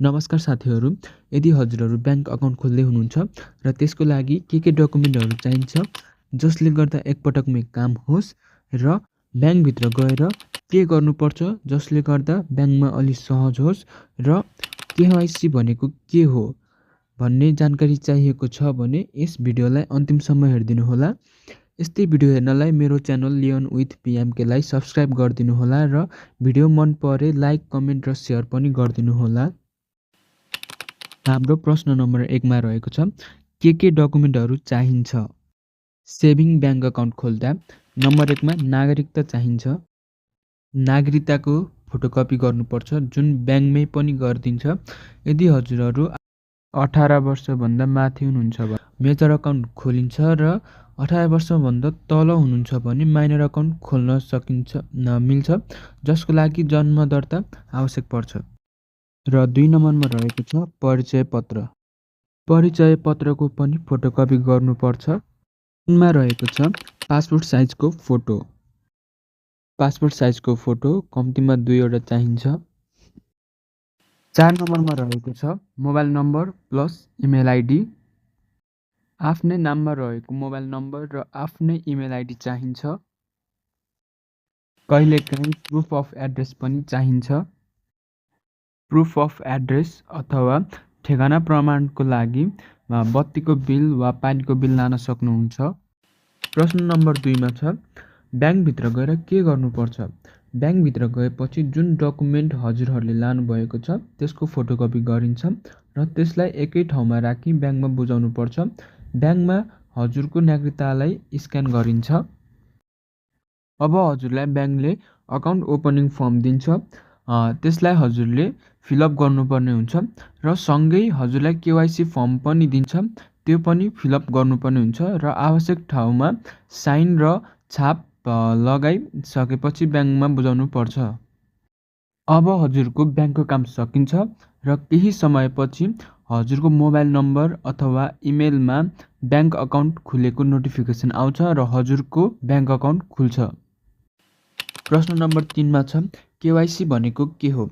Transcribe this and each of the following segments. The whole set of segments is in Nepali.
नमस्कार साथीहरू, यदि हजुरहरू ब्याङ्क अकाउन्ट खोल्दै हुनुहुन्छ र त्यसको लागि के डकुमेन्टहरू चाहिन्छ जसले गर्दा एकपटकमै काम होस् र ब्याङ्कभित्र गएर के गर्नुपर्छ जसले गर्दा ब्याङ्कमा अलि सहज होस् र केवाइसी भनेको के हो भन्ने जानकारी चाहिएको छ भने यस भिडियोलाई अन्तिमसम्म हेरिदिनुहोला। यस्तै भिडियो हेर्नलाई मेरो च्यानल लियोन विथ पिएमकेलाई सब्सक्राइब गरिदिनुहोला र भिडियो मन परे लाइक, कमेन्ट र सेयर पनि गरिदिनुहोला। हाम्रो प्रश्न नम्बर 1 मा रहेको छ के डकुमेन्टहरू चाहिन्छ। सेभिङ ब्याङ्क अकाउन्ट खोल्दा नम्बर 1 मा नागरिकता चाहिन्छ। नागरिकताको फोटोकपी गर्नुपर्छ जुन ब्याङ्कमै पनि गरिदिन्छ। यदि हजुरहरू 18 वर्षभन्दा माथि हुनुहुन्छ भने मेजर अकाउन्ट खोलिन्छ र 18 वर्षभन्दा तल हुनुहुन्छ भने माइनर अकाउन्ट खोल्न मिल्छ जसको लागि जन्म दर्ता आवश्यक पर्छ। र 2 नम्बरमा रहेको छ परिचय पत्र। परिचय पत्रको पनि फोटोकपी गर्नुपर्छ। 3 मा रहेको छ पासपोर्ट साइजको फोटो। पासपोर्ट साइजको फोटो कम्तीमा 2 वटा चाहिन्छ। 4 नम्बरमा रहेको छ mobile number plus email ID. आफ्नै नाममा रहेको मोबाइल नम्बर र आफ्नै इमेल आइडी चाहिन्छ। कहिलेकाहीँ प्रुफ अफ एड्रेस पनि चाहिन्छ। प्रुफ अफ एड्रेस अथवा ठेगाना प्रमाणको लागि बत्तीको बिल वा पानीको बिल लान सक्नुहुन्छ। प्रश्न नम्बर 2 मा छ ब्याङ्कभित्र गएर के गर्नुपर्छ। ब्याङ्कभित्र गएपछि जुन डकुमेन्ट हजुरहरूले लानुभएको छ त्यसको फोटोकपी गरिन्छ र त्यसलाई एकै ठाउँमा राखी ब्याङ्कमा बुझाउनुपर्छ। ब्याङ्कमा हजुरको नागरिकतालाई स्क्यान गरिन्छ। अब हजुरलाई ब्याङ्कले अकाउन्ट ओपनिङ फर्म दिन्छ। त्यसलाई हजुरले फिलअप गर्नुपर्ने हुन्छ र सँगै हजुरलाई केवाइसी फर्म पनि दिन्छ, त्यो पनि फिलअप गर्नुपर्ने हुन्छ र आवश्यक ठाउँमा साइन र छाप लगाइसकेपछि ब्याङ्कमा बुझाउनु पर्छ। अब हजुरको ब्याङ्कको काम सकिन्छ र केही समयपछि हजुरको मोबाइल नम्बर अथवा इमेलमा ब्याङ्क अकाउन्ट खुलेको नोटिफिकेसन आउँछ र हजुरको ब्याङ्क अकाउन्ट खुल्छ। प्रश्न नम्बर 3 मा छ केवाइसी भनेको के हो।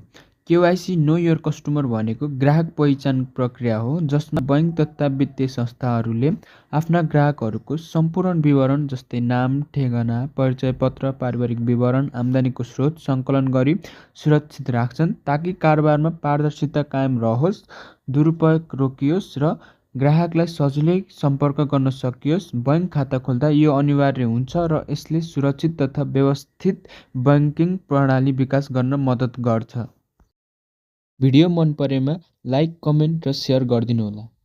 केवाइसी नो योर कस्टमर भनेको ग्राहक पहिचान प्रक्रिया हो जसमा बैंक तथा वित्तीय संस्थाहरूले आफ्ना ग्राहकहरूको सम्पूर्ण विवरण जस्तै नाम, ठेगाना, परिचय पत्र, पारिवारिक विवरण, आम्दानीको स्रोत सङ्कलन गरी सुरक्षित राख्छन् ताकि कारोबारमा पारदर्शिता कायम रहोस्, दुरुपयोग रोकियोस् र ग्राहकलाई सजिलै सम्पर्क गर्न सकियोस्। बैंक खाता खोल्दा यो अनिवार्य हुन्छ र यसले सुरक्षित तथा व्यवस्थित बैंकिङ प्रणाली विकास गर्न मद्दत गर्छ। भिडियो मन परेमा लाइक, कमेन्ट र सेयर गरिदिनुहोला।